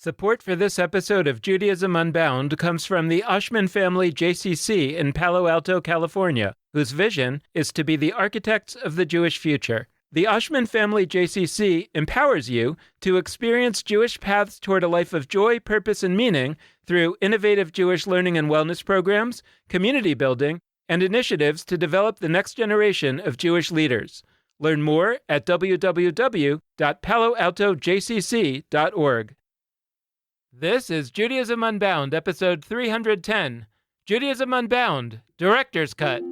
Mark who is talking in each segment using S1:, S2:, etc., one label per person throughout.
S1: Support for this episode of Judaism Unbound comes from the Oshman family JCC in Palo Alto, California, whose vision is to be the architects of the Jewish future. The Oshman family JCC empowers you to experience Jewish paths toward a life of joy, purpose, and meaning through innovative Jewish learning and wellness programs, community building, and initiatives to develop the next generation of Jewish leaders. Learn more at www.paloaltojcc.org. This is Judaism Unbound, episode 310, Judaism Unbound, Director's Cut.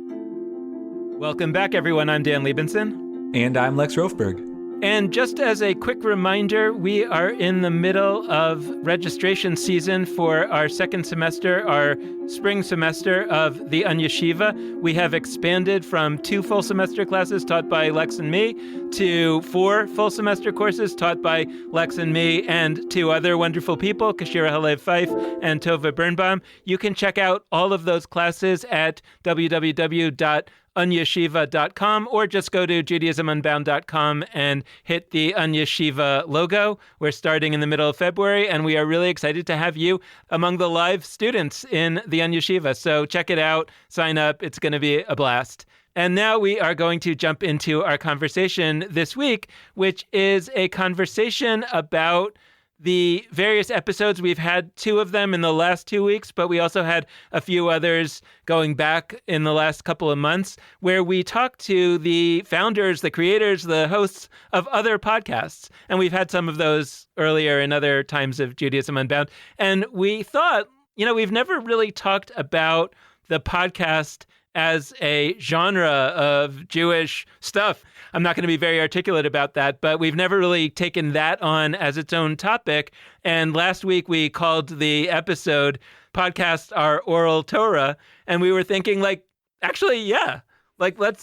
S1: Welcome back, everyone. I'm Dan Liebenson.
S2: And I'm Lex Rofberg.
S1: And just as a quick reminder, we are in the middle of registration season for our second semester, our spring semester of the Unyeshiva. We have expanded from 2 full semester classes taught by Lex and me to 4 full semester courses taught by Lex and me and 2 other wonderful people, Kashira Halev Fife and Tova Birnbaum. You can check out all of those classes at www.unyeshiva.com or just go to judaismunbound.com and hit the Unyeshiva logo. We're starting in the middle of February, and we are really excited to have you among the live students in the Unyeshiva. So check it out, sign up. It's going to be a blast. And now we are going to jump into our conversation this week, which is a conversation about the various episodes. We've had 2 of them in the last 2 weeks, but we also had a few others going back in the last couple of months where we talked to the founders, the creators, the hosts of other podcasts. And we've had some of those earlier in other times of Judaism Unbound. And we thought, we've never really talked about the podcast as a genre of Jewish stuff. I'm not going to be very articulate about that, but we've never really taken that on as its own topic. And last week we called the episode Podcast Our Oral Torah. And we were thinking let's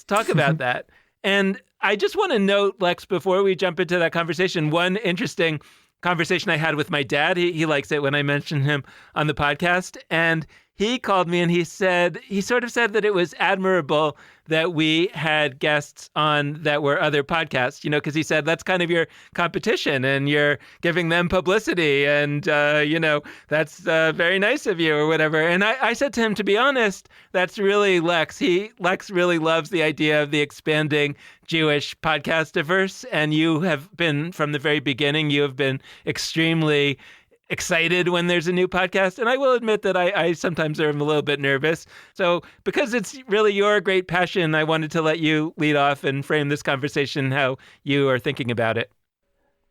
S1: talk about that. And I just want to note, Lex, before we jump into that conversation, one interesting conversation I had with my dad. He likes it when I mention him on the podcast. And he called me and he sort of said that it was admirable that we had guests on that were other podcasts, because he said that's kind of your competition and you're giving them publicity and, that's very nice of you or whatever. And I said to him, to be honest, that's really Lex. Lex really loves the idea of the expanding Jewish podcast-diverse. And you have been, from the very beginning, you have been extremely excited when there's a new podcast. And I will admit that I sometimes am a little bit nervous. So because it's really your great passion, I wanted to let you lead off and frame this conversation how you are thinking about it.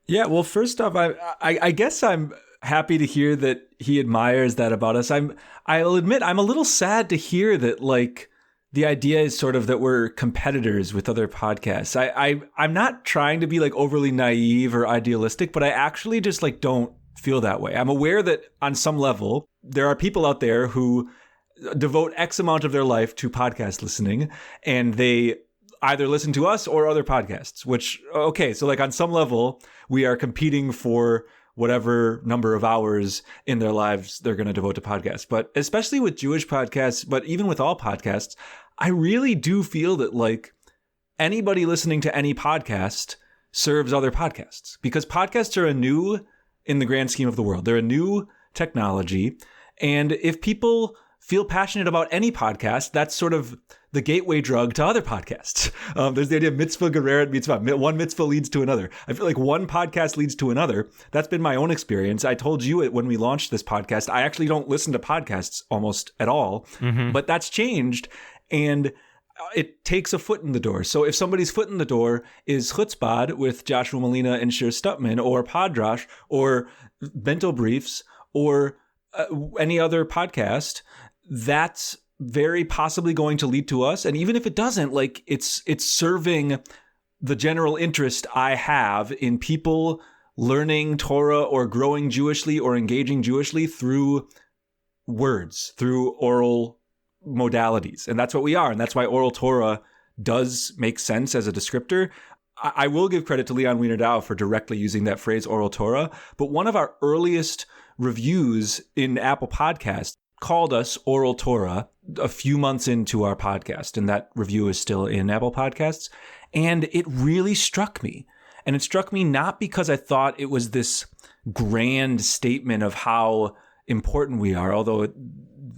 S2: Yeah, well, first off, I guess I'm happy to hear that he admires that about us. I'll admit I'm a little sad to hear that, the idea is sort of that we're competitors with other podcasts. I'm not trying to be overly naive or idealistic, but I actually just don't feel that way. I'm aware that on some level, there are people out there who devote X amount of their life to podcast listening, and they either listen to us or other podcasts, which, okay, so on some level, we are competing for whatever number of hours in their lives they're going to devote to podcasts. But especially with Jewish podcasts, but even with all podcasts, I really do feel that anybody listening to any podcast serves other podcasts, because podcasts are in the grand scheme of the world. They're a new technology. And if people feel passionate about any podcast, that's sort of the gateway drug to other podcasts. There's the idea of mitzvah gereret mitzvah. One mitzvah leads to another. I feel like one podcast leads to another. That's been my own experience. I told you it when we launched this podcast. I actually don't listen to podcasts almost at all, but that's changed. And it takes a foot in the door. So if somebody's foot in the door is Chutzpah with Joshua Molina and Shir Stutman, or Podrash, or Bento Briefs, or any other podcast, that's very possibly going to lead to us. And even if it doesn't, it's serving the general interest I have in people learning Torah or growing Jewishly or engaging Jewishly through words, through oral modalities. And that's what we are. And that's why oral Torah does make sense as a descriptor. I will give credit to Leon Wiener-Dow for directly using that phrase oral Torah. But one of our earliest reviews in Apple Podcasts called us oral Torah a few months into our podcast. And that review is still in Apple Podcasts. And it really struck me. And it struck me not because I thought it was this grand statement of how important we are, although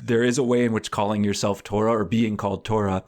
S2: there is a way in which calling yourself Torah or being called Torah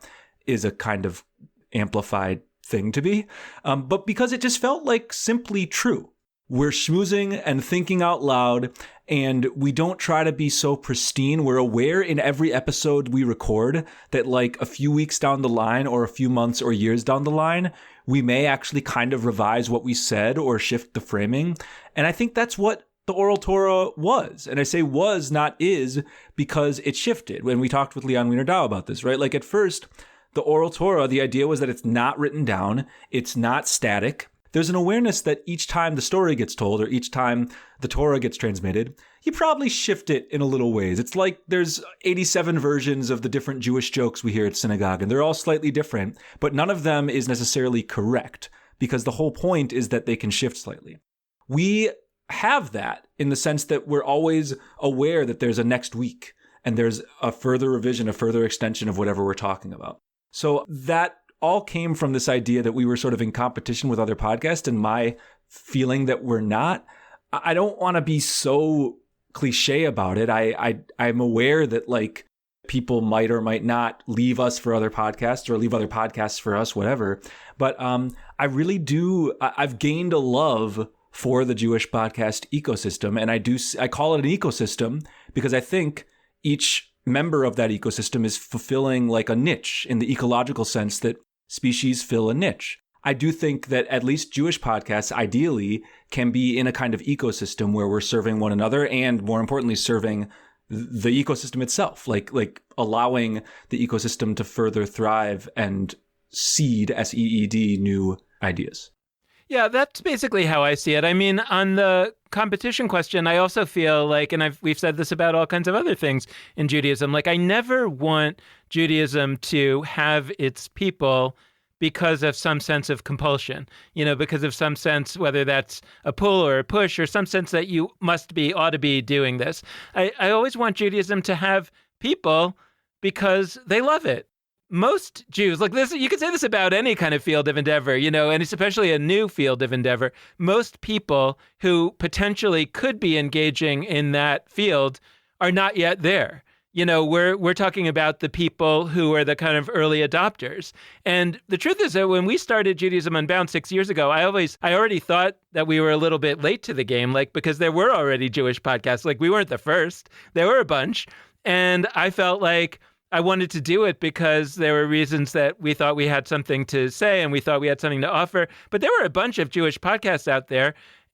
S2: is a kind of amplified thing to be, but because it just felt like simply true. We're schmoozing and thinking out loud, and we don't try to be so pristine. We're aware in every episode we record that like a few weeks down the line or a few months or years down the line, we may actually kind of revise what we said or shift the framing. And I think that's what the Oral Torah was. And I say was, not is, because it shifted. When we talked with Leon Wiener-Dow about this, right? Like at first, the Oral Torah, the idea was that it's not written down, it's not static. There's an awareness that each time the story gets told or each time the Torah gets transmitted, you probably shift it in a little ways. It's like there's 87 versions of the different Jewish jokes we hear at synagogue, and they're all slightly different, but none of them is necessarily correct because the whole point is that they can shift slightly. We have that in the sense that we're always aware that there's a next week and there's a further revision, a further extension of whatever we're talking about. So that all came from this idea that we were sort of in competition with other podcasts, and my feeling that we're not. I don't want to be so cliche about it. I'm aware that like people might or might not leave us for other podcasts or leave other podcasts for us, whatever. But I really do. I've gained a love for the Jewish podcast ecosystem, and I call it an ecosystem because I think each member of that ecosystem is fulfilling like a niche in the ecological sense that species fill a niche. I do think that at least Jewish podcasts ideally can be in a kind of ecosystem where we're serving one another and more importantly, serving the ecosystem itself, like allowing the ecosystem to further thrive and seed, S-E-E-D, new ideas.
S1: Yeah, that's basically how I see it. I mean, on the competition question, I also feel like, and we've said this about all kinds of other things in Judaism, like I never want Judaism to have its people because of some sense of compulsion, because of some sense, whether that's a pull or a push or some sense that you ought to be doing this. I always want Judaism to have people because they love it. Most Jews, like this, you could say this about any kind of field of endeavor, and it's especially a new field of endeavor. Most people who potentially could be engaging in that field are not yet there. We're talking about the people who are the kind of early adopters. And the truth is that when we started Judaism Unbound 6 years ago, I already thought that we were a little bit late to the game, like because there were already Jewish podcasts. Like we weren't the first. There were a bunch. And I felt like I wanted to do it because there were reasons that we thought we had something to say and we thought we had something to offer. But there were a bunch of Jewish podcasts out there.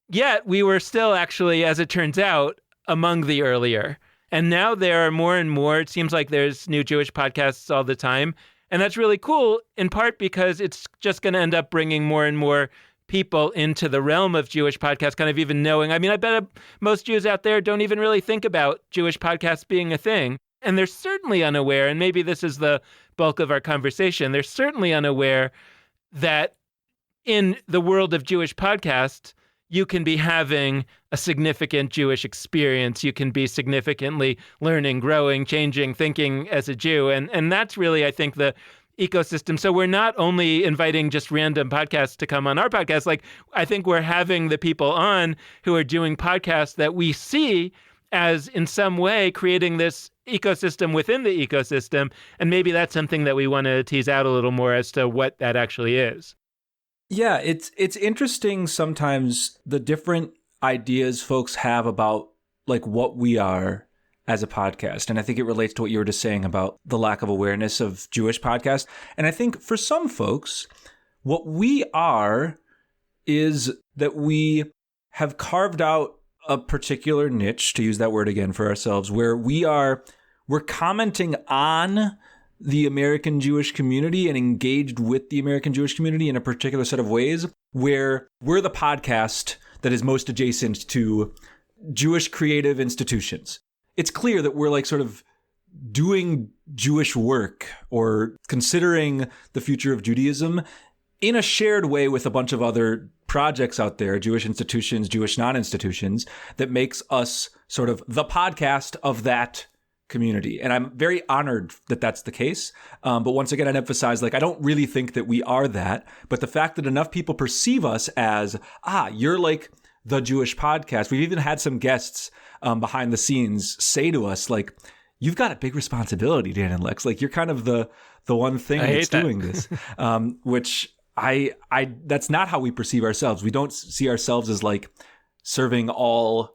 S1: Yet we were still actually, as it turns out, among the earlier. And now there are more and more. It seems like there's new Jewish podcasts all the time. And that's really cool, in part because it's just going to end up bringing more and more people into the realm of Jewish podcasts, kind of even knowing. I mean, I bet most Jews out there don't even really think about Jewish podcasts being a thing. And they're certainly unaware, and maybe this is the bulk of our conversation, they're certainly unaware that in the world of Jewish podcasts, you can be having a significant Jewish experience. You can be significantly learning, growing, changing, thinking as a Jew. And that's really, I think, the ecosystem. So we're not only inviting just random podcasts to come on our podcast. Like, I think we're having the people on who are doing podcasts that we see as in some way creating this ecosystem within the ecosystem. And maybe that's something that we want to tease out a little more as to what that actually is.
S2: Yeah, it's interesting sometimes the different ideas folks have about like what we are as a podcast. And I think it relates to what you were just saying about the lack of awareness of Jewish podcasts. And I think for some folks, what we are is that we have carved out a particular niche, to use that word again for ourselves, where we're commenting on the American Jewish community and engaged with the American Jewish community in a particular set of ways, where we're the podcast that is most adjacent to Jewish creative institutions. It's clear that we're like sort of doing Jewish work or considering the future of Judaism in a shared way with a bunch of other projects out there, Jewish institutions, Jewish non-institutions, that makes us sort of the podcast of that community. And I'm very honored that that's the case. But once again, I'd emphasize, like, I don't really think that we are that. But the fact that enough people perceive us as, you're like the Jewish podcast. We've even had some guests behind the scenes say to us, like, you've got a big responsibility, Dan and Lex. Like, you're kind of the one thing that's doing this, which I that's not how we perceive ourselves. We don't see ourselves as like serving all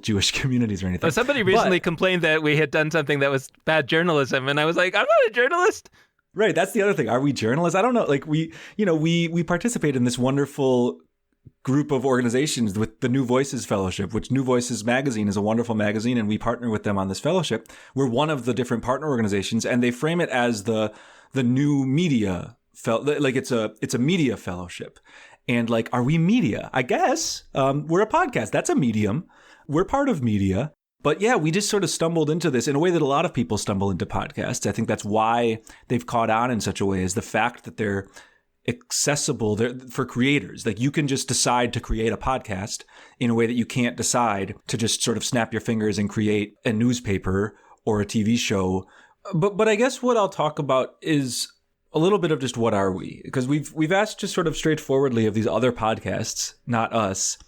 S2: Jewish communities or anything.
S1: Well, somebody recently complained that we had done something that was bad journalism, and I was like, I'm not a journalist.
S2: Right, that's the other thing. Are we journalists? I don't know. Like we participate in this wonderful group of organizations with the New Voices Fellowship, which New Voices magazine is a wonderful magazine, and we partner with them on this fellowship. We're one of the different partner organizations, and they frame it as the new media, like it's a media fellowship. And like, are we media? I guess we're a podcast. That's a medium. We're part of media. But yeah, we just sort of stumbled into this in a way that a lot of people stumble into podcasts. I think that's why they've caught on in such a way, is the fact that they're accessible for creators. Like, you can just decide to create a podcast in a way that you can't decide to just sort of snap your fingers and create a newspaper or a TV show. But I guess what I'll talk about is a little bit of just what are we? Because we've asked just sort of straightforwardly of these other podcasts, not us,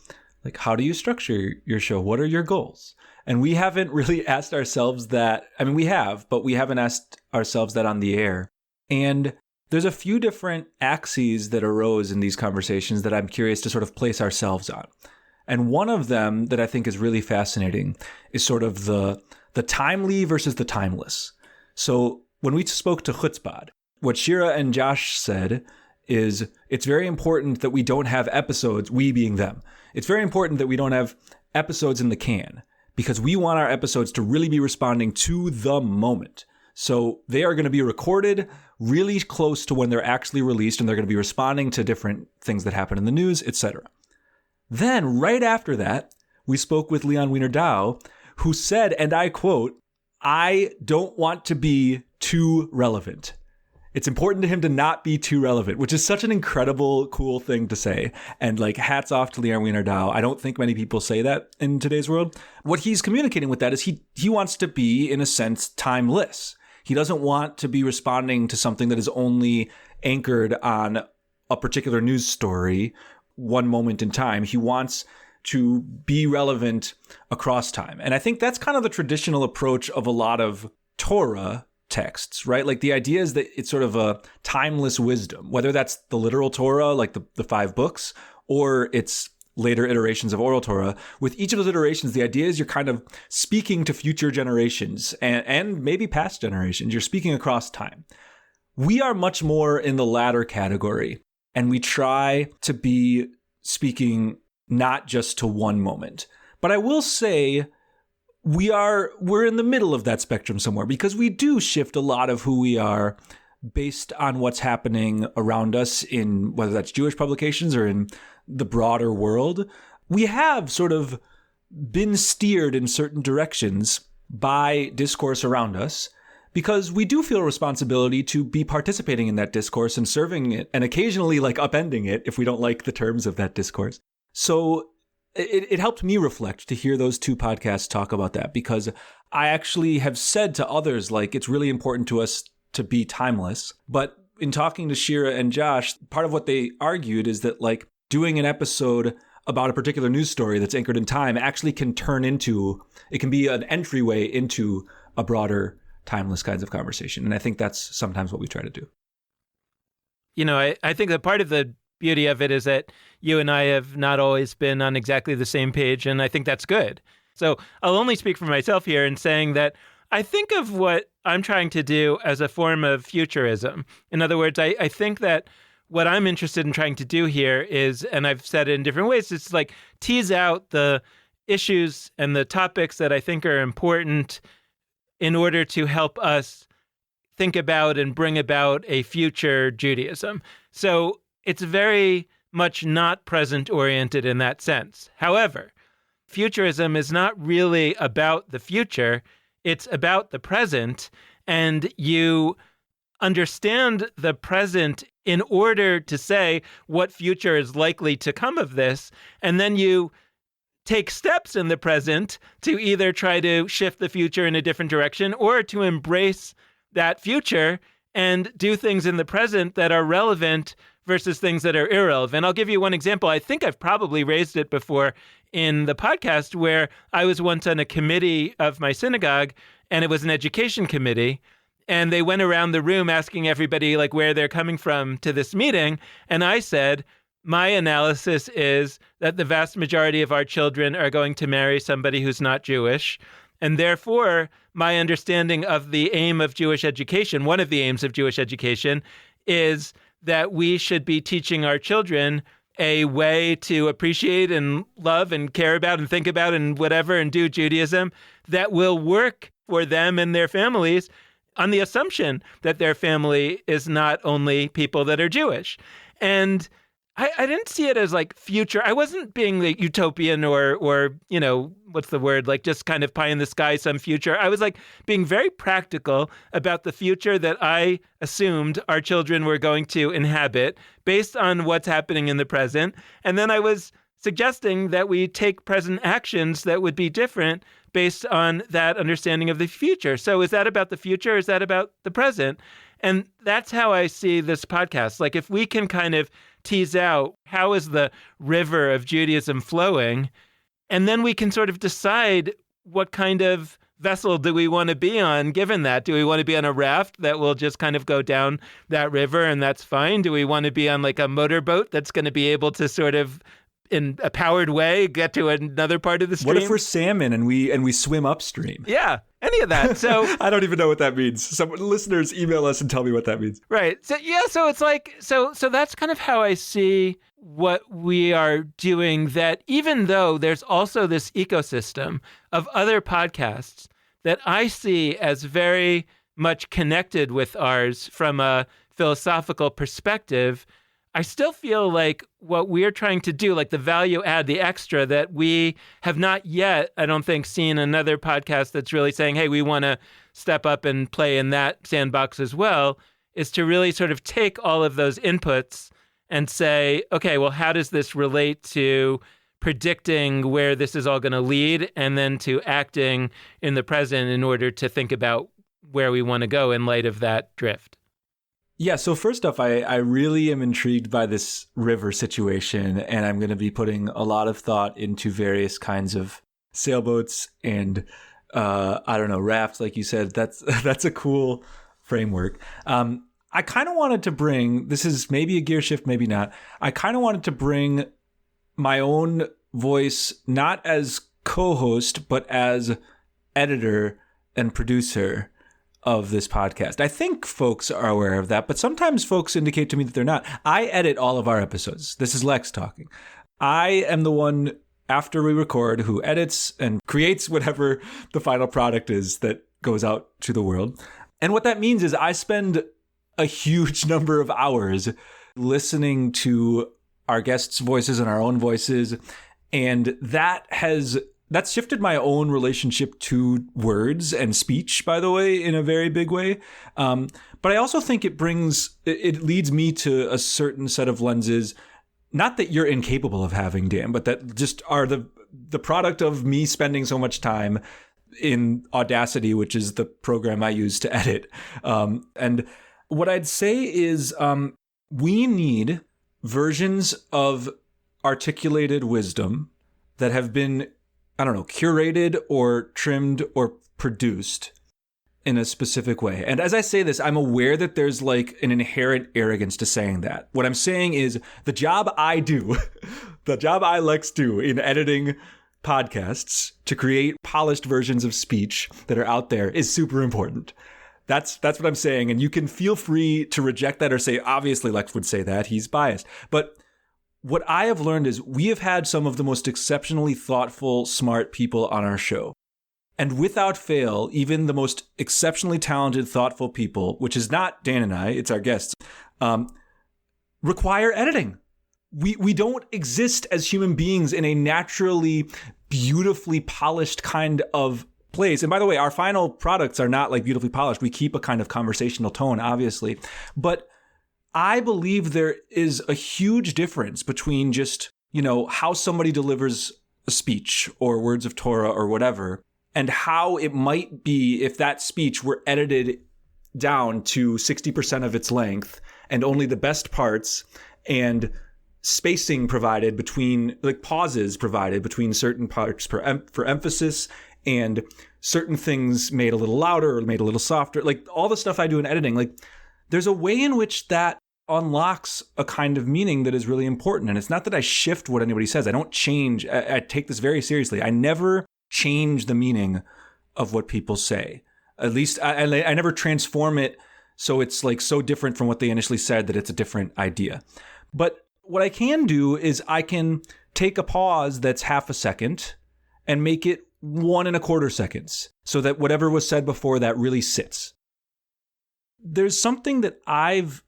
S2: like, how do you structure your show? What are your goals? And we haven't really asked ourselves that. I mean, we have, but we haven't asked ourselves that on the air. And there's a few different axes that arose in these conversations that I'm curious to sort of place ourselves on. And one of them that I think is really fascinating is sort of the timely versus the timeless. So when we spoke to Chutzpah, what Shira and Josh said is it's very important that we don't have episodes, we being them. It's very important that we don't have episodes in the can, because we want our episodes to really be responding to the moment. So they are going to be recorded really close to when they're actually released, and they're going to be responding to different things that happen in the news, etc. Then right after that, we spoke with Leon Wiener-Dow, who said, and I quote, "I don't want to be too relevant." It's important to him to not be too relevant, which is such an incredible, cool thing to say. And like, hats off to Leon Wiener-Dow. I don't think many people say that in today's world. What he's communicating with that is he wants to be, in a sense, timeless. He doesn't want to be responding to something that is only anchored on a particular news story, one moment in time. He wants to be relevant across time. And I think that's kind of the traditional approach of a lot of Torah texts, right? Like, the idea is that it's sort of a timeless wisdom, whether that's the literal Torah, like the 5 books, or it's later iterations of oral Torah. With each of those iterations, the idea is you're kind of speaking to future generations and maybe past generations. You're speaking across time. We are much more in the latter category, and we try to be speaking not just to one moment. But I will say, we're in the middle of that spectrum somewhere, because we do shift a lot of who we are based on what's happening around us, in whether that's Jewish publications or in the broader world. We have sort of been steered in certain directions by discourse around us, because we do feel a responsibility to be participating in that discourse and serving it, and occasionally like upending it if we don't like the terms of that discourse. So it helped me reflect to hear those 2 podcasts talk about that, because I actually have said to others, like, it's really important to us to be timeless. But in talking to Shira and Josh, part of what they argued is that, like, doing an episode about a particular news story that's anchored in time actually can it can be an entryway into a broader timeless kinds of conversation. And I think that's sometimes what we try to do.
S1: You know, I think that part of the beauty of it is that you and I have not always been on exactly the same page, and I think that's good. So I'll only speak for myself here in saying that I think of what I'm trying to do as a form of futurism. In other words, I think that what I'm interested in trying to do here is, and I've said it in different ways, it's like tease out the issues and the topics that I think are important in order to help us think about and bring about a future Judaism. So it's very much not present-oriented in that sense. However, futurism is not really about the future. It's about the present, and you understand the present in order to say what future is likely to come of this, and then you take steps in the present to either try to shift the future in a different direction or to embrace that future and do things in the present that are relevant versus things that are irrelevant. I'll give you one example. I think I've probably raised it before in the podcast, where I was once on a committee of my synagogue, and it was an education committee. And they went around the room asking everybody like where they're coming from to this meeting. And I said, my analysis is that the vast majority of our children are going to marry somebody who's not Jewish. And therefore, my understanding of the aim of Jewish education, one of the aims of Jewish education, is that we should be teaching our children a way to appreciate and love and care about and think about and whatever and do Judaism that will work for them and their families on the assumption that their family is not only people that are Jewish. And I didn't see it as like future. I wasn't being like utopian or, you know, what's the word? Like just kind of pie in the sky, some future. I was like being very practical about the future that I assumed our children were going to inhabit based on what's happening in the present. And then I was suggesting that we take present actions that would be different based on that understanding of the future. So is that about the future? Is that about the present? And that's how I see this podcast. Like if we can kind of tease out how is the river of Judaism flowing, and then we can sort of decide what kind of vessel do we want to be on given that. Do we want to be on a raft that will just kind of go down that river and that's fine? Do we want to be on like a motorboat that's going to be able to sort of in a powered way get to another part of the stream?
S2: What if we're salmon and we swim upstream?
S1: Yeah, any of that. So
S2: I don't even know what that means. Some listeners email us and tell me what that means.
S1: Right. So yeah, so it's like so that's kind of how I see what we are doing, that even though there's also this ecosystem of other podcasts that I see as very much connected with ours from a philosophical perspective, I still feel like what we're trying to do, like the value add, the extra that we have not yet, I don't think, seen another podcast that's really saying, hey, we want to step up and play in that sandbox as well, is to really sort of take all of those inputs and say, okay, well, how does this relate to predicting where this is all going to lead, and then to acting in the present in order to think about where we want to go in light of that drift?
S2: Yeah, so first off, I really am intrigued by this river situation, and I'm going to be putting a lot of thought into various kinds of sailboats and, I don't know, rafts, like you said. That's a cool framework. I kind of wanted to bring, this is maybe a gear shift, maybe not. I kind of wanted to bring my own voice, not as co-host, but as editor and producer of this podcast. I think folks are aware of that, but sometimes folks indicate to me that they're not. I edit all of our episodes. This is Lex talking. I am the one, after we record, who edits and creates whatever the final product is that goes out to the world. And what that means is I spend a huge number of hours listening to our guests' voices and our own voices. And that's shifted my own relationship to words and speech, by the way, in a very big way. But I also think it leads me to a certain set of lenses, not that you're incapable of having, Dan, but that just are the product of me spending so much time in Audacity, which is the program I use to edit. And what I'd say is we need versions of articulated wisdom that have been, I don't know, curated or trimmed or produced in a specific way. And as I say this, I'm aware that there's like an inherent arrogance to saying that. What I'm saying is the job I do, the job I, Lex, do in editing podcasts to create polished versions of speech that are out there is super important. That's what I'm saying. And you can feel free to reject that or say, obviously Lex would say that, he's biased. But what I have learned is we have had some of the most exceptionally thoughtful, smart people on our show. And without fail, even the most exceptionally talented, thoughtful people, which is not Dan and I, it's our guests, require editing. We don't exist as human beings in a naturally, beautifully polished kind of place. And by the way, our final products are not like beautifully polished. We keep a kind of conversational tone, obviously. But I believe there is a huge difference between just, how somebody delivers a speech or words of Torah or whatever, and how it might be if that speech were edited down to 60% of its length and only the best parts and spacing provided between, like pauses provided between certain parts for emphasis, and certain things made a little louder or made a little softer. Like all the stuff I do in editing, like there's a way in which that unlocks a kind of meaning that is really important. And it's not that I shift what anybody says. I don't change. I take this very seriously. I never change the meaning of what people say. At least I never transform it so it's like so different from what they initially said that it's a different idea. But what I can do is I can take a pause that's half a second and make it 1.25 seconds so that whatever was said before that really sits. There's something that I've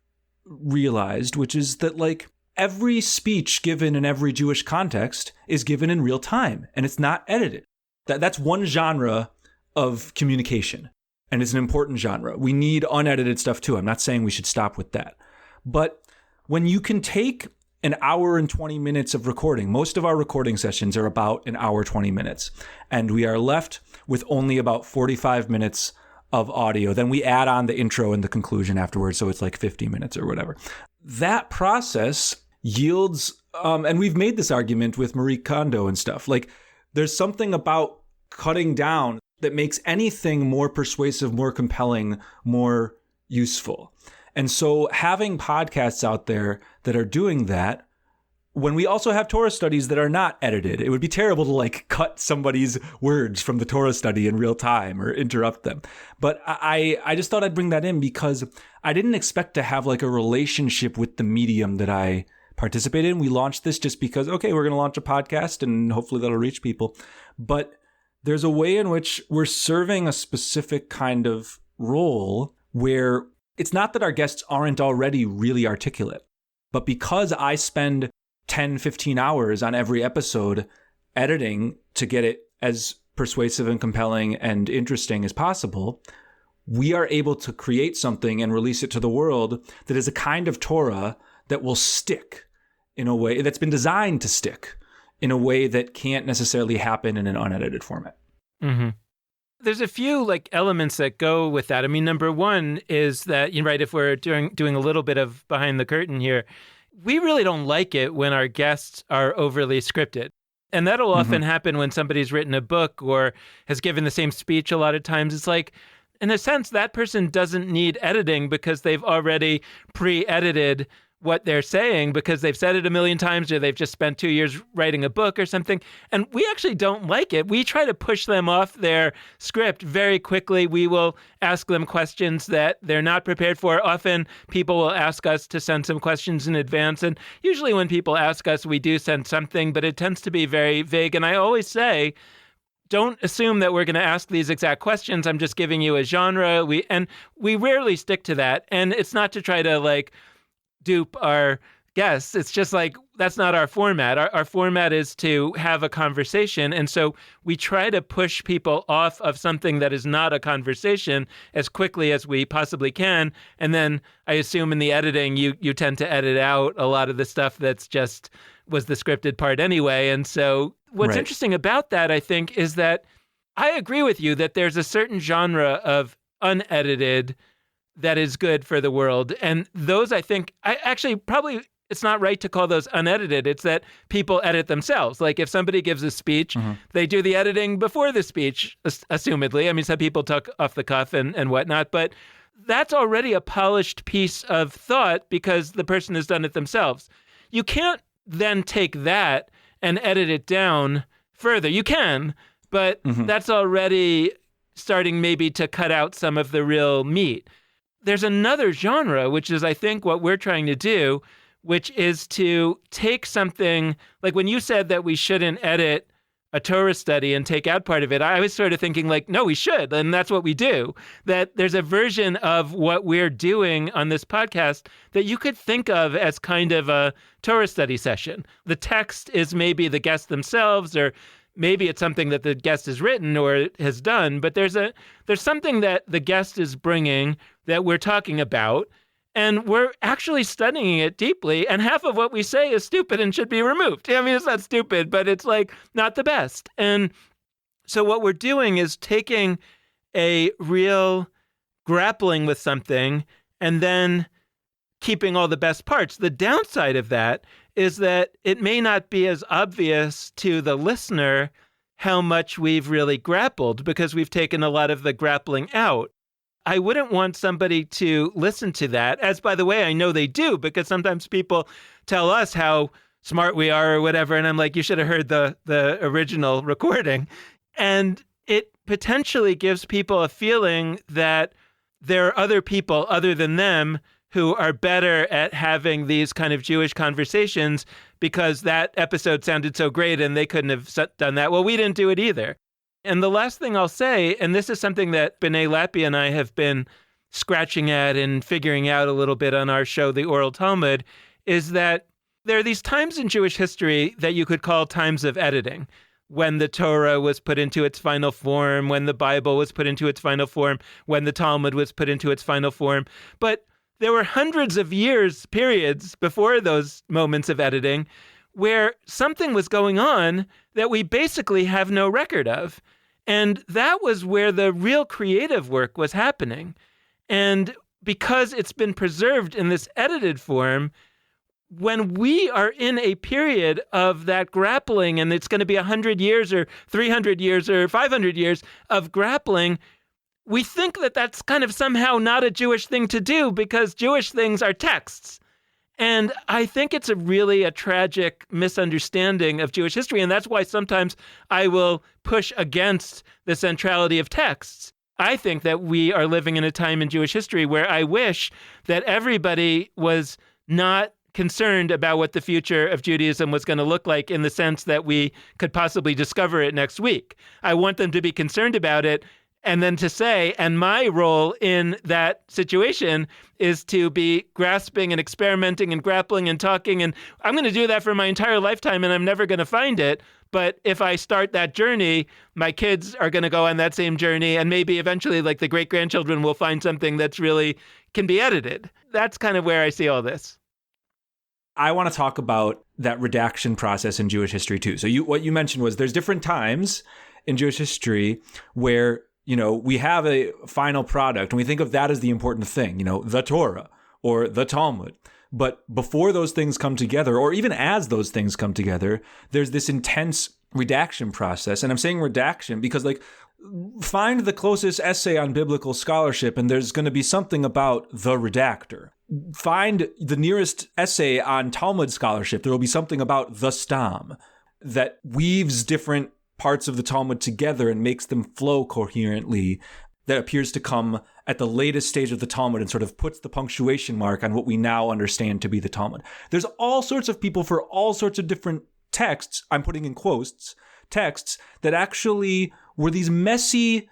S2: realized, which is that like every speech given in every Jewish context is given in real time and it's not edited. That's one genre of communication, and it's an important genre. We need unedited stuff too. I'm not saying we should stop with that. But when you can take an hour and 20 minutes of recording, most of our recording sessions are about an hour, 20 minutes, and we are left with only about 45 minutes of audio. Then we add on the intro and the conclusion afterwards, so it's like 50 minutes or whatever. That process yields, and we've made this argument with Marie Kondo and stuff, like there's something about cutting down that makes anything more persuasive, more compelling, more useful. And so having podcasts out there that are doing that, when we also have Torah studies that are not edited, it would be terrible to like cut somebody's words from the Torah study in real time or interrupt them. But I just thought I'd bring that in because I didn't expect to have like a relationship with the medium that I participate in. We launched this just because, okay, we're going to launch a podcast and hopefully that'll reach people. But there's a way in which we're serving a specific kind of role where it's not that our guests aren't already really articulate, but because I spend 10, 15 hours on every episode editing to get it as persuasive and compelling and interesting as possible, we are able to create something and release it to the world that is a kind of Torah that will stick in a way that's been designed to stick in a way that can't necessarily happen in an unedited format.
S1: Mm-hmm. There's a few like elements that go with that. I mean, number one is that, you know, right, if we're doing a little bit of behind the curtain here, we really don't like it when our guests are overly scripted. And that'll often happen when somebody's written a book or has given the same speech a lot of times. It's like, in a sense, that person doesn't need editing because they've already pre-edited what they're saying because they've said it a million times or they've just spent 2 years writing a book or something. And we actually don't like it. We try to push them off their script very quickly. We will ask them questions that they're not prepared for. Often people will ask us to send some questions in advance. And usually when people ask us, we do send something, but it tends to be very vague. And I always say, don't assume that we're going to ask these exact questions. I'm just giving you a genre. We rarely stick to that. And it's not to try to like dupe our guests. It's just like, that's not our format. Our format is to have a conversation. And so we try to push people off of something that is not a conversation as quickly as we possibly can. And then I assume in the editing, you tend to edit out a lot of the stuff that's just was the scripted part anyway. And so what's interesting about that, I think, is that I agree with you that there's a certain genre of unedited that is good for the world. And those, I think, probably it's not right to call those unedited. It's that people edit themselves. Like if somebody gives a speech, they do the editing before the speech, assumedly. I mean, some people talk off the cuff and whatnot, but that's already a polished piece of thought because the person has done it themselves. You can't then take that and edit it down further. You can, but that's already starting maybe to cut out some of the real meat. There's another genre, which is, I think, what we're trying to do, which is to take something, like when you said that we shouldn't edit a Torah study and take out part of it, I was sort of thinking like, no, we should. And that's what we do. That there's a version of what we're doing on this podcast that you could think of as kind of a Torah study session. The text is maybe the guests themselves, or maybe it's something that the guest has written or has done, but there's something that the guest is bringing that we're talking about, and we're actually studying it deeply, and half of what we say is stupid and should be removed. I mean, it's not stupid, but it's like not the best. And so what we're doing is taking a real grappling with something and then keeping all the best parts. The downside of that is that it may not be as obvious to the listener how much we've really grappled because we've taken a lot of the grappling out. I wouldn't want somebody to listen to that, as by the way, I know they do, because sometimes people tell us how smart we are or whatever, and I'm like, you should have heard the original recording. And it potentially gives people a feeling that there are other people other than them who are better at having these kind of Jewish conversations because that episode sounded so great and they couldn't have done that. Well, we didn't do it either. And the last thing I'll say, and this is something that B'nai Lappi and I have been scratching at and figuring out a little bit on our show, The Oral Talmud, is that there are these times in Jewish history that you could call times of editing, when the Torah was put into its final form, when the Bible was put into its final form, when the Talmud was put into its final form. But there were hundreds of years, periods before those moments of editing where something was going on that we basically have no record of. And that was where the real creative work was happening. And because it's been preserved in this edited form, when we are in a period of that grappling, and it's going to be 100 years or 300 years or 500 years of grappling, we think that that's kind of somehow not a Jewish thing to do because Jewish things are texts. And I think it's a tragic misunderstanding of Jewish history. And that's why sometimes I will push against the centrality of texts. I think that we are living in a time in Jewish history where I wish that everybody was not concerned about what the future of Judaism was going to look like in the sense that we could possibly discover it next week. I want them to be concerned about it and then to say, and my role in that situation is to be grasping and experimenting and grappling and talking. And I'm going to do that for my entire lifetime and I'm never going to find it. But if I start that journey, my kids are going to go on that same journey. And maybe eventually, like the great-grandchildren will find something that's really can be edited. That's kind of where I see all this.
S2: I want to talk about that redaction process in Jewish history too. So what you mentioned was there's different times in Jewish history where we have a final product and we think of that as the important thing, the Torah or the Talmud. But before those things come together, or even as those things come together, there's this intense redaction process. And I'm saying redaction because find the closest essay on biblical scholarship and there's going to be something about the redactor. Find the nearest essay on Talmud scholarship. There will be something about the Stam that weaves different parts of the Talmud together and makes them flow coherently, that appears to come at the latest stage of the Talmud and sort of puts the punctuation mark on what we now understand to be the Talmud. There's all sorts of people for all sorts of different texts, I'm putting in quotes, texts that actually were these messy,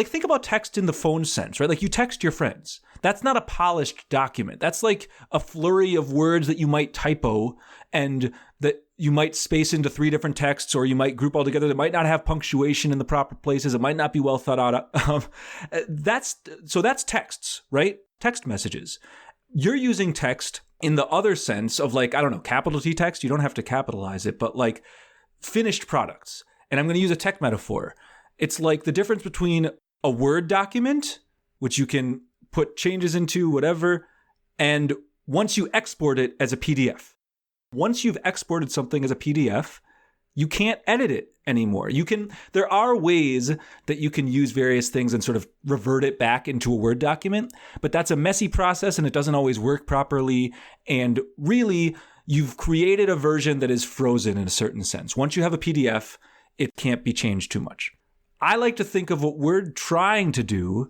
S2: think about text in the phone sense, right? Like you text your friends. That's not a polished document. That's like a flurry of words that you might typo and that you might space into 3 different texts, or you might group all together that might not have punctuation in the proper places. It might not be well thought out. That's texts, right? Text messages. You're using text in the other sense of capital T text. You don't have to capitalize it, but finished products. And I'm going to use a tech metaphor. It's like the difference between a Word document, which you can put changes into, whatever, and once you export it as a PDF. Once you've exported something as a PDF, you can't edit it anymore. There are ways that you can use various things and sort of revert it back into a Word document, but that's a messy process and it doesn't always work properly. And really, you've created a version that is frozen in a certain sense. Once you have a PDF, it can't be changed too much. I like to think of what we're trying to do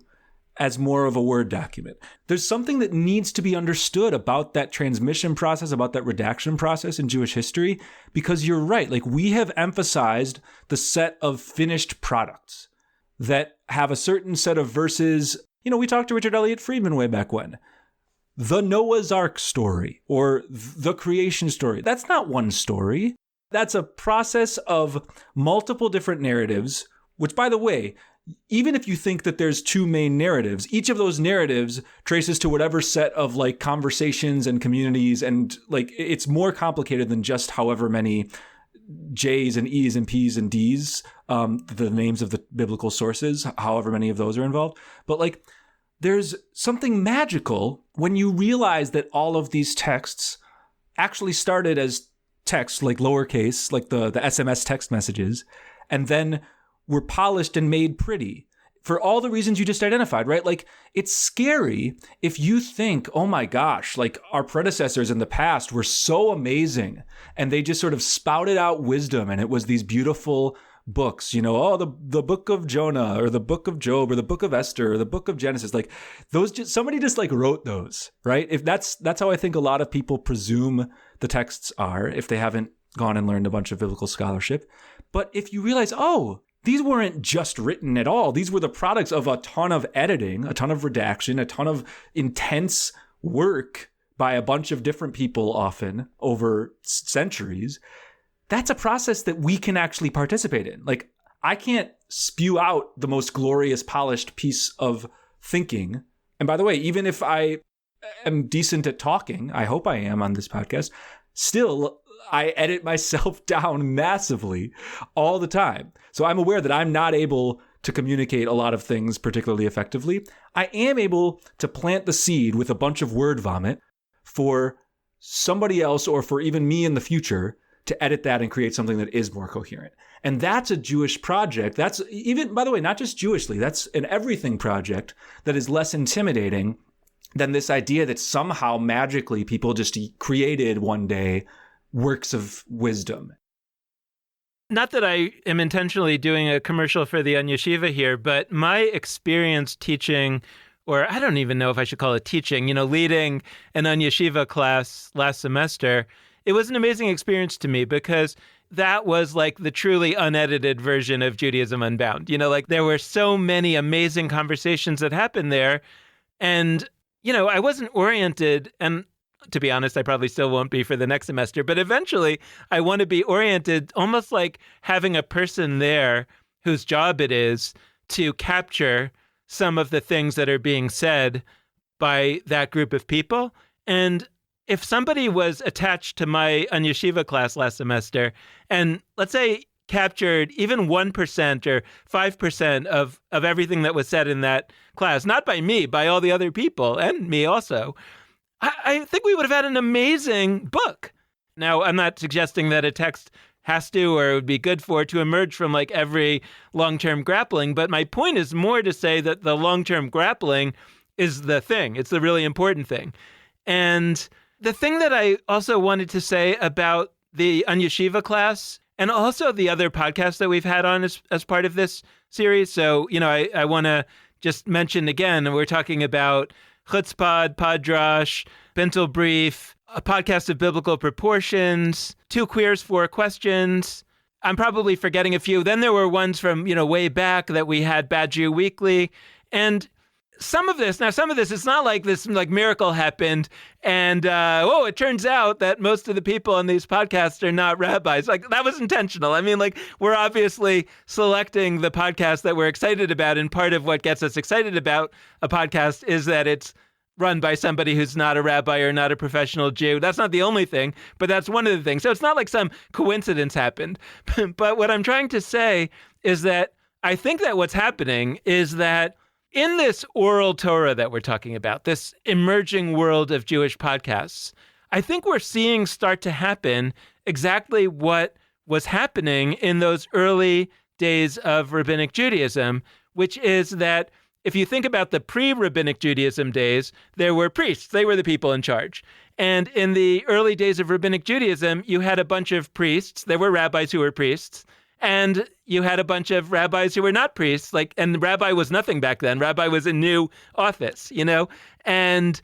S2: as more of a Word document. There's something that needs to be understood about that transmission process, about that redaction process in Jewish history, because you're right. We have emphasized the set of finished products that have a certain set of verses. We talked to Richard Elliott Friedman way back when. The Noah's Ark story or the creation story. That's not one story. That's a process of multiple different narratives, which, by the way, even if you think that there's 2 main narratives, each of those narratives traces to whatever set of conversations and communities. And it's more complicated than just however many J's and E's and P's and D's, the names of the biblical sources, however many of those are involved. But there's something magical when you realize that all of these texts actually started as text, like lowercase, like the SMS text messages, and then were polished and made pretty for all the reasons you just identified, right? Like, it's scary if you think, oh my gosh, like our predecessors in the past were so amazing and they just sort of spouted out wisdom and it was these beautiful books, the book of Jonah or the book of Job or the book of Esther or the book of Genesis, like those somebody just like wrote those, right? If that's how I think a lot of people presume the texts are, if they haven't gone and learned a bunch of biblical scholarship. But if you realize, oh, these weren't just written at all. These were the products of a ton of editing, a ton of redaction, a ton of intense work by a bunch of different people, often over centuries. That's a process that we can actually participate in. Like, I can't spew out the most glorious, polished piece of thinking. And by the way, even if I am decent at talking, I hope I am on this podcast, still, I edit myself down massively all the time. So I'm aware that I'm not able to communicate a lot of things particularly effectively. I am able to plant the seed with a bunch of word vomit for somebody else or for even me in the future to edit that and create something that is more coherent. And that's a Jewish project. That's even, by the way, not just Jewishly, that's an everything project that is less intimidating than this idea that somehow magically people just created one day works of wisdom.
S1: Not that I am intentionally doing a commercial for the Yeshiva here, but my experience teaching, or I don't even know if I should call it teaching, leading an Yeshiva class last semester, it was an amazing experience to me because that was like the truly unedited version of Judaism Unbound. Like there were so many amazing conversations that happened there. And, I wasn't oriented, and to be honest, I probably still won't be for the next semester, but eventually I want to be oriented almost like having a person there whose job it is to capture some of the things that are being said by that group of people. And if somebody was attached to my Yeshiva class last semester and let's say captured even 1% or 5% of everything that was said in that class, not by me, by all the other people and me also, I think we would have had an amazing book. Now, I'm not suggesting that a text has to or would be good for to emerge from like every long-term grappling, but my point is more to say that the long-term grappling is the thing. It's the really important thing. And the thing that I also wanted to say about the Yeshiva class and also the other podcasts that we've had on as part of this series. So, I want to just mention again, we're talking about Chutzpah, Padrash, Bintel Brief, a podcast of biblical proportions, Two Queers, Four Questions. I'm probably forgetting a few. Then there were ones from, way back that we had Bad Jew Weekly. And some of this, it's not like this like miracle happened. And, it turns out that most of the people on these podcasts are not rabbis. Like that was intentional. I mean, like we're obviously selecting the podcast that we're excited about. And part of what gets us excited about a podcast is that it's run by somebody who's not a rabbi or not a professional Jew. That's not the only thing, but that's one of the things. So it's not like some coincidence happened. But what I'm trying to say is that I think that what's happening is that in this oral Torah that we're talking about, this emerging world of Jewish podcasts, I think we're seeing start to happen exactly what was happening in those early days of Rabbinic Judaism, which is that if you think about the pre-Rabbinic Judaism days, there were priests. They were the people in charge. And in the early days of Rabbinic Judaism, you had a bunch of priests. There were rabbis who were priests. And you had a bunch of rabbis who were not priests, and rabbi was nothing back then. Rabbi was a new office, and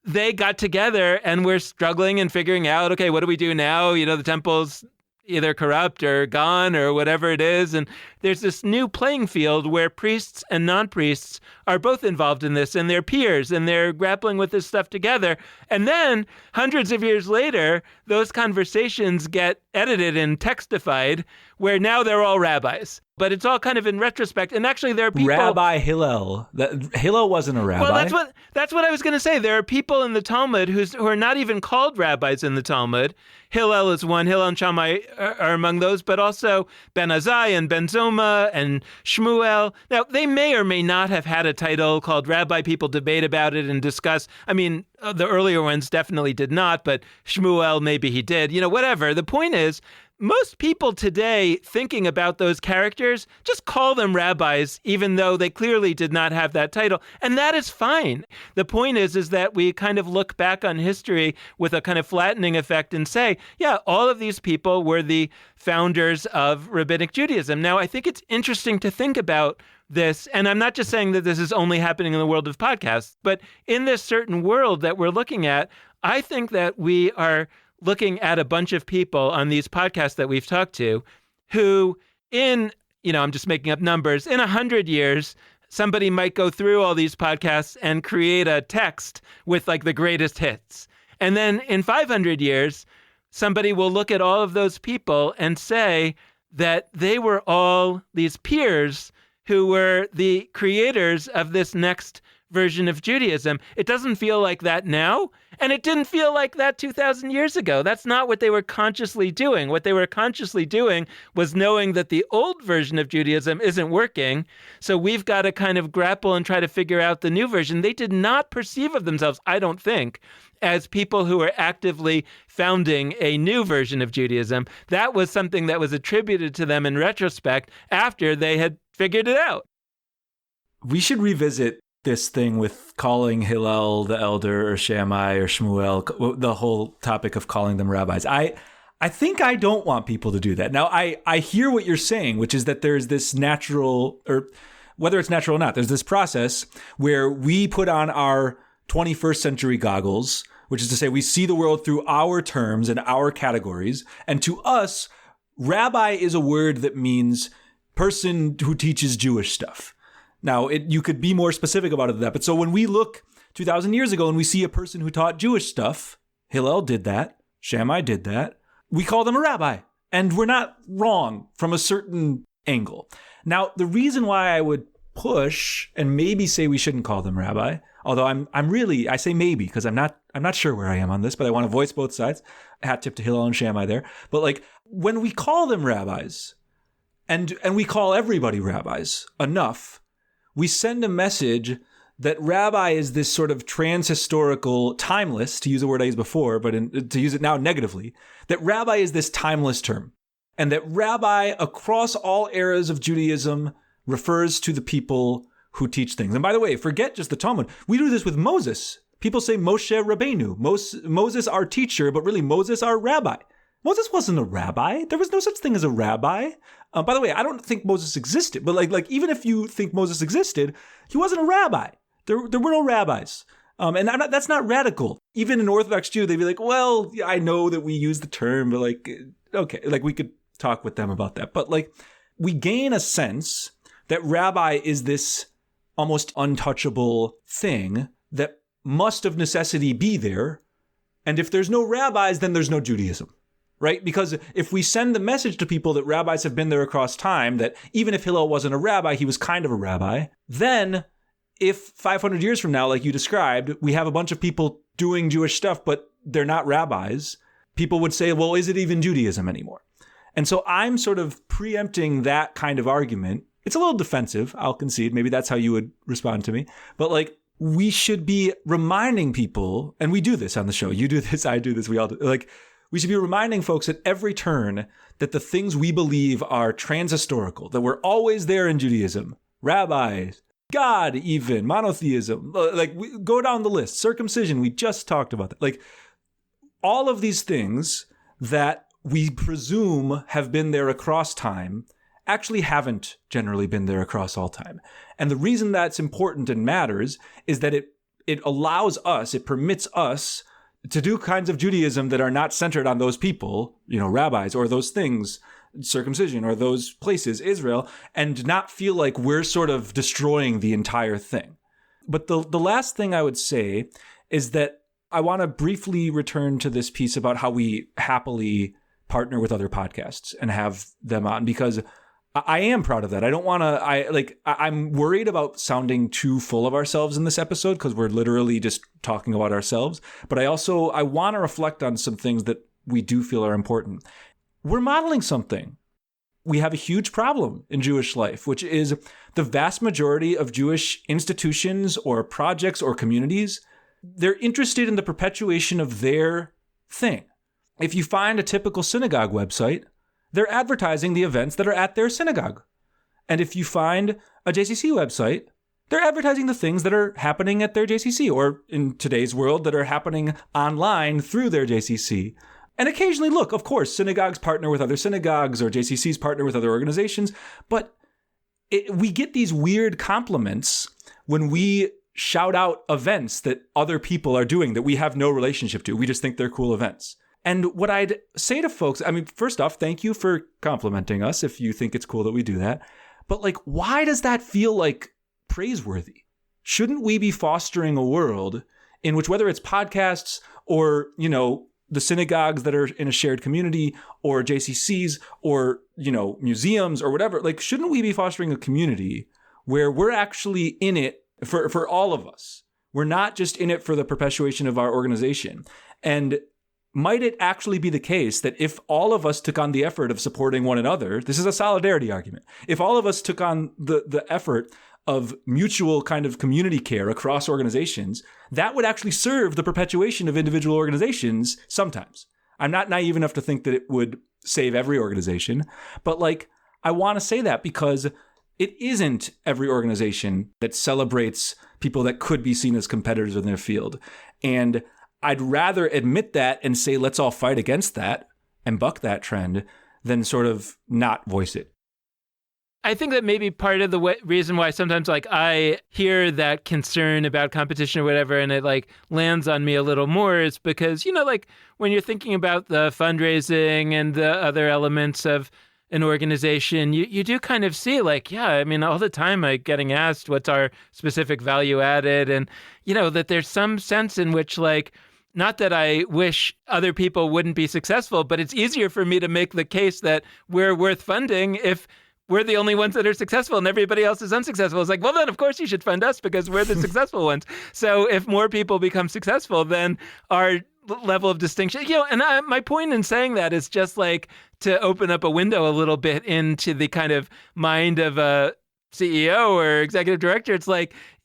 S1: they got together and were struggling and figuring out, okay, what do we do now? The temple's either corrupt or gone or whatever it is. And there's this new playing field where priests and non-priests are both involved in this and they're peers and they're grappling with this stuff together. And then hundreds of years later, those conversations get edited and textified where now they're all rabbis. But it's all kind of in retrospect. And actually there are people...
S2: Rabbi Hillel. Hillel wasn't a rabbi.
S1: Well, that's what I was going to say. There are people in the Talmud who are not even called rabbis in the Talmud. Hillel is one. Hillel and Shammai are among those, but also Ben Azai and Ben Zoma Shlomo and Shmuel. Now, they may or may not have had a title called Rabbi. People debate about it and discuss. I mean, the earlier ones definitely did not, but Shmuel, maybe he did. Whatever. The point is, most people today thinking about those characters just call them rabbis, even though they clearly did not have that title. And that is fine. The point is that we kind of look back on history with a kind of flattening effect and say, yeah, all of these people were the founders of Rabbinic Judaism. Now, I think it's interesting to think about this, and I'm not just saying that this is only happening in the world of podcasts, but in this certain world that we're looking at, I think that we are looking at a bunch of people on these podcasts that we've talked to who I'm just making up numbers, in 100 years, somebody might go through all these podcasts and create a text with like the greatest hits. And then in 500 years, somebody will look at all of those people and say that they were all these peers who were the creators of this next version of Judaism. It doesn't feel like that now, and it didn't feel like that 2,000 years ago. That's not what they were consciously doing. What they were consciously doing was knowing that the old version of Judaism isn't working, so we've got to kind of grapple and try to figure out the new version. They did not perceive of themselves, I don't think, as people who were actively founding a new version of Judaism. That was something that was attributed to them in retrospect after they had figured it out.
S2: We should revisit this thing with calling Hillel the elder or Shammai or Shmuel, the whole topic of calling them rabbis. I think I don't want people to do that. Now, I hear what you're saying, which is that there's this natural, or whether it's natural or not, there's this process where we put on our 21st century goggles, which is to say we see the world through our terms and our categories. And to us, rabbi is a word that means person who teaches Jewish stuff. Now, you could be more specific about it than that. But so when we look 2,000 years ago and we see a person who taught Jewish stuff, Hillel did that, Shammai did that, we call them a rabbi. And we're not wrong from a certain angle. Now, the reason why I would push and maybe say we shouldn't call them rabbi, although I say maybe because I'm not sure where I am on this, but I want to voice both sides. Hat tip to Hillel and Shammai there. But like when we call them rabbis and we call everybody rabbis enough, we send a message that rabbi is this sort of transhistorical, timeless, to use a word I used before, but to use it now negatively, that rabbi is this timeless term. And that rabbi across all eras of Judaism refers to the people who teach things. And by the way, forget just the Talmud. We do this with Moses. People say Moshe Rabbeinu, Moses our teacher, but really Moses our rabbi. Moses wasn't a rabbi. There was no such thing as a rabbi. By the way, I don't think Moses existed, but like even if you think Moses existed, he wasn't a rabbi. There were no rabbis. And that's not radical. Even an Orthodox Jew, they'd be like, well, yeah, I know that we use the term, but like, okay, like we could talk with them about that. But like, we gain a sense that rabbi is this almost untouchable thing that must of necessity be there. And if there's no rabbis, then there's no Judaism. Right? Because if we send the message to people that rabbis have been there across time, that even if Hillel wasn't a rabbi, he was kind of a rabbi, then if 500 years from now, like you described, we have a bunch of people doing Jewish stuff, but they're not rabbis, people would say, well, is it even Judaism anymore? And so I'm sort of preempting that kind of argument. It's a little defensive, I'll concede. Maybe that's how you would respond to me. But like, we should be reminding people, and we do this on the show. You do this, I do this, we all do. Like, we should be reminding folks at every turn that the things we believe are transhistorical, that we're always there in Judaism. Rabbis, God even, monotheism, like we go down the list, circumcision, we just talked about that. Like all of these things that we presume have been there across time actually haven't generally been there across all time. And the reason that's important and matters is that it allows us, it permits us to do kinds of Judaism that are not centered on those people, rabbis or those things, circumcision or those places, Israel, and not feel like we're sort of destroying the entire thing. But the last thing I would say is that I want to briefly return to this piece about how we happily partner with other podcasts and have them on, because I am proud of that. I don't want to, I'm worried about sounding too full of ourselves in this episode because we're literally just talking about ourselves. But I want to reflect on some things that we do feel are important. We're modeling something. we have a huge problem in Jewish life, which is the vast majority of Jewish institutions or projects or communities, they're interested in the perpetuation of their thing. If you find a typical synagogue website, they're advertising the events that are at their synagogue. And if you find a JCC website, they're advertising the things that are happening at their JCC, or in today's world, that are happening online through their JCC. And occasionally, look, of course, synagogues partner with other synagogues or JCCs partner with other organizations, but we get these weird compliments when we shout out events that other people are doing that we have no relationship to. We just think they're cool events. And what I'd say to folks, I mean, first off, thank you for complimenting us if you think it's cool that we do that. But like, why does that feel like praiseworthy? Shouldn't we be fostering a world in which, whether it's podcasts or, the synagogues that are in a shared community or JCCs or, museums or whatever, like, shouldn't we be fostering a community where we're actually in it for all of us? We're not just in it for the perpetuation of our organization. And might it actually be the case that if all of us took on the effort of supporting one another, this is a solidarity argument, if all of us took on the effort of mutual kind of community care across organizations, that would actually serve the perpetuation of individual organizations sometimes. I'm not naive enough to think that it would save every organization, but I want to say that because it isn't every organization that celebrates people that could be seen as competitors in their field. And I'd rather admit that and say, let's all fight against that and buck that trend than sort of not voice it.
S1: I think that maybe part of the reason why sometimes I hear that concern about competition or whatever, and it lands on me a little more is because, when you're thinking about the fundraising and the other elements of an organization, you do kind of see all the time getting asked what's our specific value added, and, that there's some sense in which not that I wish other people wouldn't be successful, but it's easier for me to make the case that we're worth funding if we're the only ones that are successful and everybody else is unsuccessful. It's well, then, of course, you should fund us because we're the successful ones. So if more people become successful, then our level of distinction, and my point in saying that is just to open up a window a little bit into the kind of mind of a CEO or executive director. It's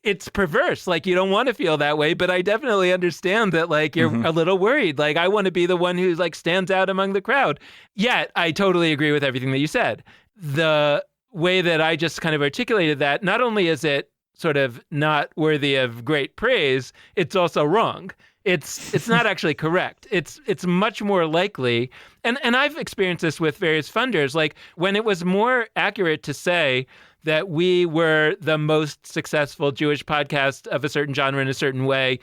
S1: it's perverse. You don't want to feel that way, but I definitely understand that you're a little worried. I want to be the one who stands out among the crowd. Yet I totally agree with everything that you said. The way that I just kind of articulated that, not only is it sort of not worthy of great praise, it's also wrong. It's not actually correct. It's much more likely, and I've experienced this with various funders, when it was more accurate to say that we were the most successful Jewish podcast of a certain genre in a certain way,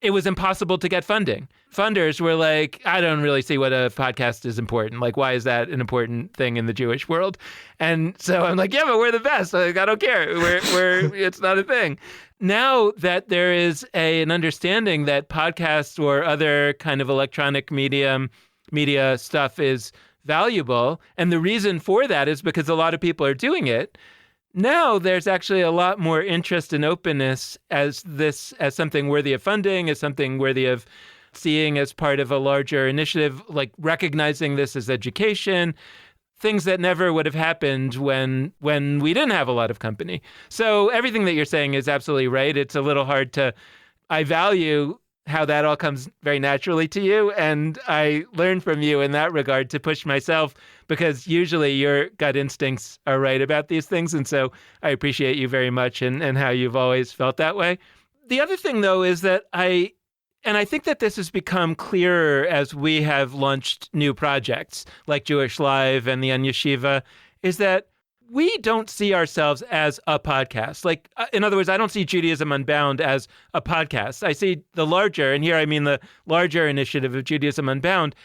S1: it was impossible to get funding. Funders were I don't really see what a podcast is important. Why is that an important thing in the Jewish world? And so I'm yeah, but we're the best. I don't care. We're it's not a thing. Now that there is an understanding that podcasts or other kind of electronic media stuff is valuable, and the reason for that is because a lot of people are doing it, now there's actually a lot more interest and openness as something worthy of funding, as something worthy of seeing as part of a larger initiative, recognizing this as education, things that never would have happened when we didn't have a lot of company. So everything that you're saying is absolutely right. It's a little hard I value how that all comes very naturally to you. And I learn from you in that regard to push myself, because usually your gut instincts are right about these things. And so I appreciate you very much and how you've always felt that way. The other thing, though, is that I think that this has become clearer as we have launched new projects like Jewish Live and the Unyeshiva, is that we don't see ourselves as a podcast. In other words, I don't see Judaism Unbound as a podcast. I see the larger, and here I mean the larger initiative of Judaism Unbound.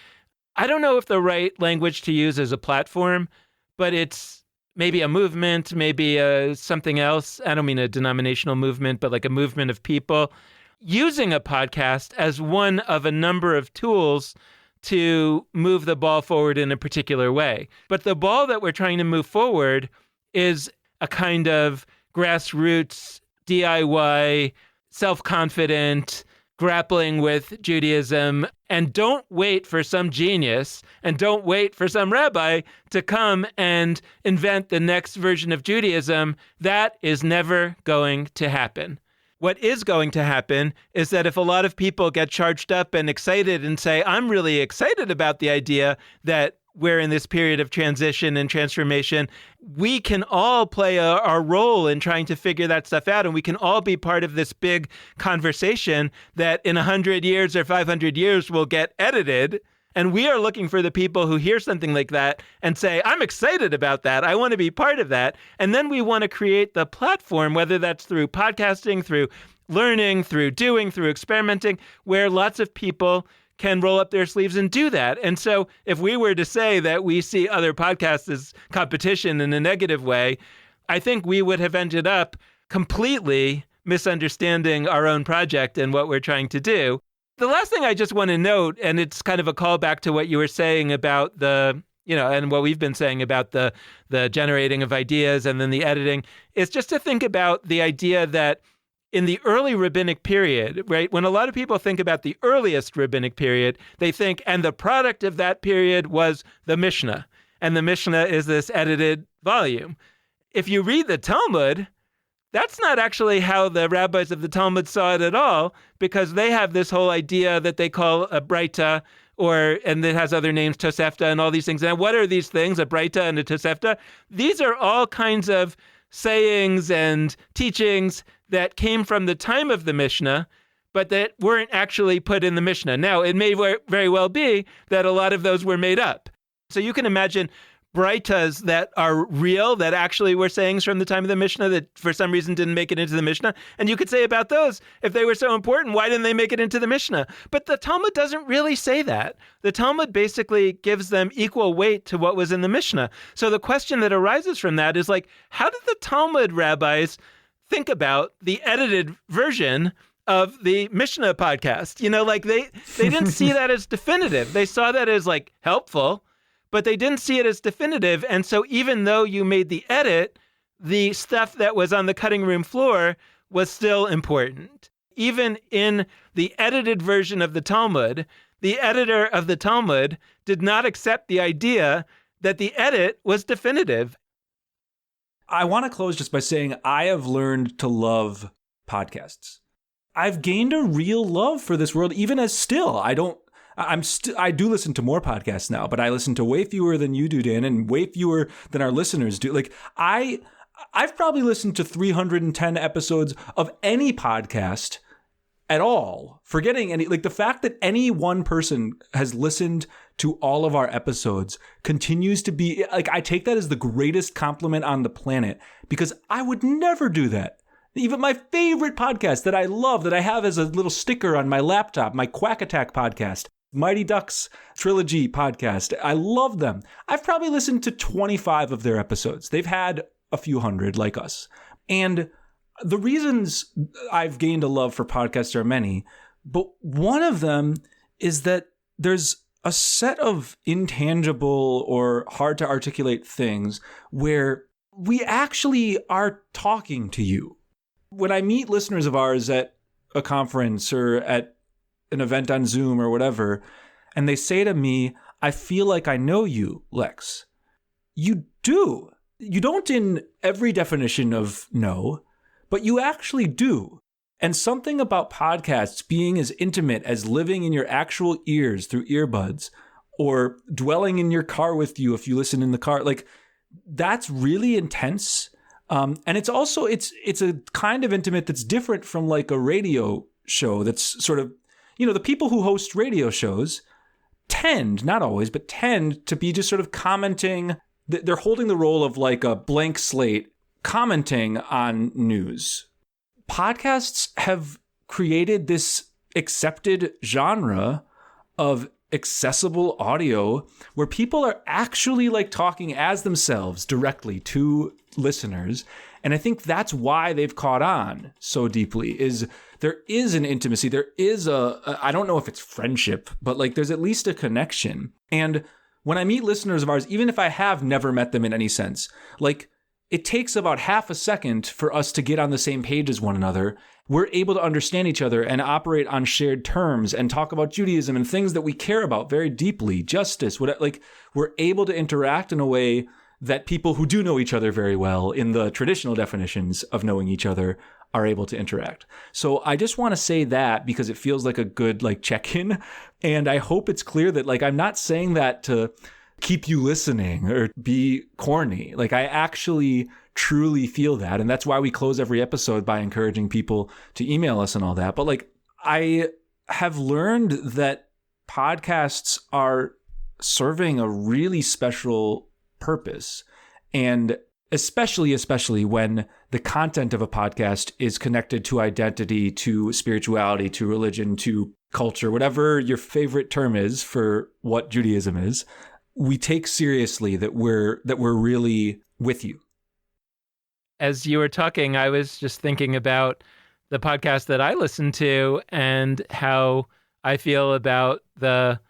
S1: I don't know if the right language to use is a platform, but it's maybe a movement, maybe something else. I don't mean a denominational movement, but a movement of people using a podcast as one of a number of tools to move the ball forward in a particular way. But the ball that we're trying to move forward is a kind of grassroots, DIY, self-confident, grappling with Judaism, and don't wait for some genius and don't wait for some rabbi to come and invent the next version of Judaism. That is never going to happen. What is going to happen is that if a lot of people get charged up and excited and say, I'm really excited about the idea that we're in this period of transition and transformation, we can all play our role in trying to figure that stuff out. And we can all be part of this big conversation that in 100 years or 500 years will get edited. And we are looking for the people who hear something like that and say, I'm excited about that. I want to be part of that. And then we want to create the platform, whether that's through podcasting, through learning, through doing, through experimenting, where lots of people can roll up their sleeves and do that. And so if we were to say that we see other podcasts as competition in a negative way, I think we would have ended up completely misunderstanding our own project and what we're trying to do. The last thing I just want to note, and it's kind of a callback to what you were saying about the, and what we've been saying about the generating of ideas and then the editing, is just to think about the idea that in the early rabbinic period, right, when a lot of people think about the earliest rabbinic period, they think, and the product of that period was the Mishnah. And the Mishnah is this edited volume. If you read the Talmud, that's not actually how the rabbis of the Talmud saw it at all, because they have this whole idea that they call a Breita, and it has other names, Tosefta and all these things. And what are these things, a Breita and a Tosefta? These are all kinds of sayings and teachings that came from the time of the Mishnah, but that weren't actually put in the Mishnah. Now, it may very well be that a lot of those were made up. So you can imagine Breitas that are real, that actually were sayings from the time of the Mishnah that for some reason didn't make it into the Mishnah. And you could say about those, if they were so important, why didn't they make it into the Mishnah? But the Talmud doesn't really say that. The Talmud basically gives them equal weight to what was in the Mishnah. So the question that arises from that is like, how did the Talmud rabbis think about the edited version of the Mishnah podcast? They didn't see that as definitive. They saw that as like helpful, but they didn't see it as definitive. And so even though you made the edit, the stuff that was on the cutting room floor was still important. Even in the edited version of the Talmud, the editor of the Talmud did not accept the idea that the edit was definitive.
S2: I want to close just by saying I have learned to love podcasts. I've gained a real love for this world, even as still. I do listen to more podcasts now, but I listen to way fewer than you do, Dan, and way fewer than our listeners do. Like I've probably listened to 310 episodes of any podcast at all, forgetting any, like the fact that any one person has listened to all of our episodes continues to be, like, I take that as the greatest compliment on the planet, because I would never do that. Even my favorite podcast that I love, that I have as a little sticker on my laptop, my Quack Attack podcast, Mighty Ducks Trilogy podcast, I love them. I've probably listened to 25 of their episodes. They've had a few hundred like us. And the reasons I've gained a love for podcasts are many, but one of them is that there's a set of intangible or hard to articulate things where we actually are talking to you. When I meet listeners of ours at a conference or at an event on Zoom or whatever, and they say to me, I feel like I know you, Lex. You do. You don't in every definition of know, but you actually do. And something about podcasts being as intimate as living in your actual ears through earbuds or dwelling in your car with you if you listen in the car, like that's really intense. And it's also, it's a kind of intimate that's different from like a radio show that's sort of, the people who host radio shows tend, not always, but tend to be just sort of commenting. They're holding the role of like a blank slate, commenting on news. Podcasts have created this accepted genre of accessible audio where people are actually like talking as themselves directly to listeners. And I think that's why they've caught on so deeply, is there is an intimacy. There is I don't know if it's friendship, but like there's at least a connection. And when I meet listeners of ours, even if I have never met them in any sense, like it takes about half a second for us to get on the same page as one another. We're able to understand each other and operate on shared terms and talk about Judaism and things that we care about very deeply, justice, we're able to interact in a way that people who do know each other very well in the traditional definitions of knowing each other are able to interact. So I just want to say that because it feels like a good check-in. And I hope it's clear that I'm not saying that to keep you listening or be corny. I actually truly feel that. And that's why we close every episode by encouraging people to email us and all that. But I have learned that podcasts are serving a really special purpose. And especially when the content of a podcast is connected to identity, to spirituality, to religion, to culture, whatever your favorite term is for what Judaism is, we take seriously that we're really with you.
S1: As you were talking, I was just thinking about the podcast that I listen to and how I feel about the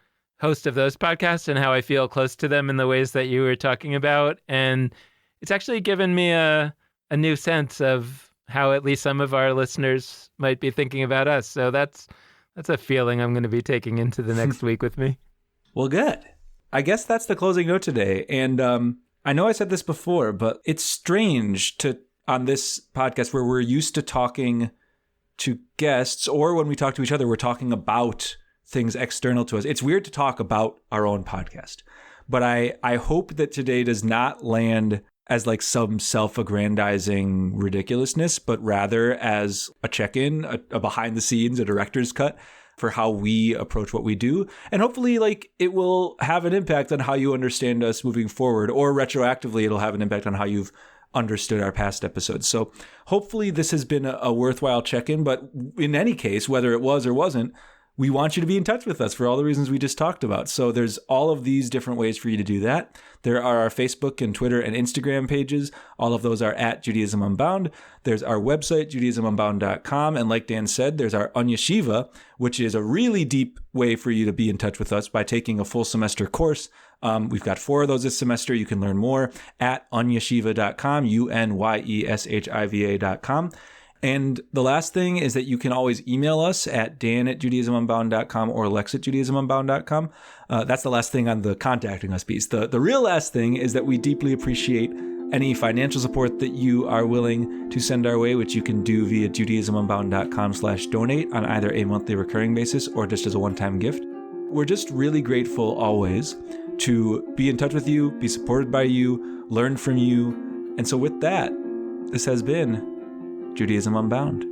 S1: host of those podcasts and how I feel close to them in the ways that you were talking about. And it's actually given me a new sense of how at least some of our listeners might be thinking about us. So that's a feeling I'm going to be taking into the next week with me.
S2: Well, good. I guess that's the closing note today. And I know I said this before, but it's strange on this podcast where we're used to talking to guests, or when we talk to each other, we're talking about things external to us. It's weird to talk about our own podcast. But I hope that today does not land as some self-aggrandizing ridiculousness, but rather as a check-in, a behind the scenes, a director's cut for how we approach what we do. And hopefully it will have an impact on how you understand us moving forward, or retroactively it'll have an impact on how you've understood our past episodes. So hopefully this has been a worthwhile check-in, but in any case, whether it was or wasn't, we want you to be in touch with us for all the reasons we just talked about. So there's all of these different ways for you to do that. There are our Facebook and Twitter and Instagram pages. All of those are at Judaism Unbound. There's our website, JudaismUnbound.com. And like Dan said, there's our Unyeshiva, which is a really deep way for you to be in touch with us by taking a full semester course. We've got 4 of those this semester. You can learn more at unyeshiva.com, UNYESHIVA.com. And the last thing is that you can always email us at dan@JudaismUnbound.com or lex@JudaismUnbound.com. That's the last thing on the contacting us piece. The real last thing is that we deeply appreciate any financial support that you are willing to send our way, which you can do via JudaismUnbound.com/donate on either a monthly recurring basis or just as a one-time gift. We're just really grateful always to be in touch with you, be supported by you, learn from you. And so with that, this has been Judaism Unbound.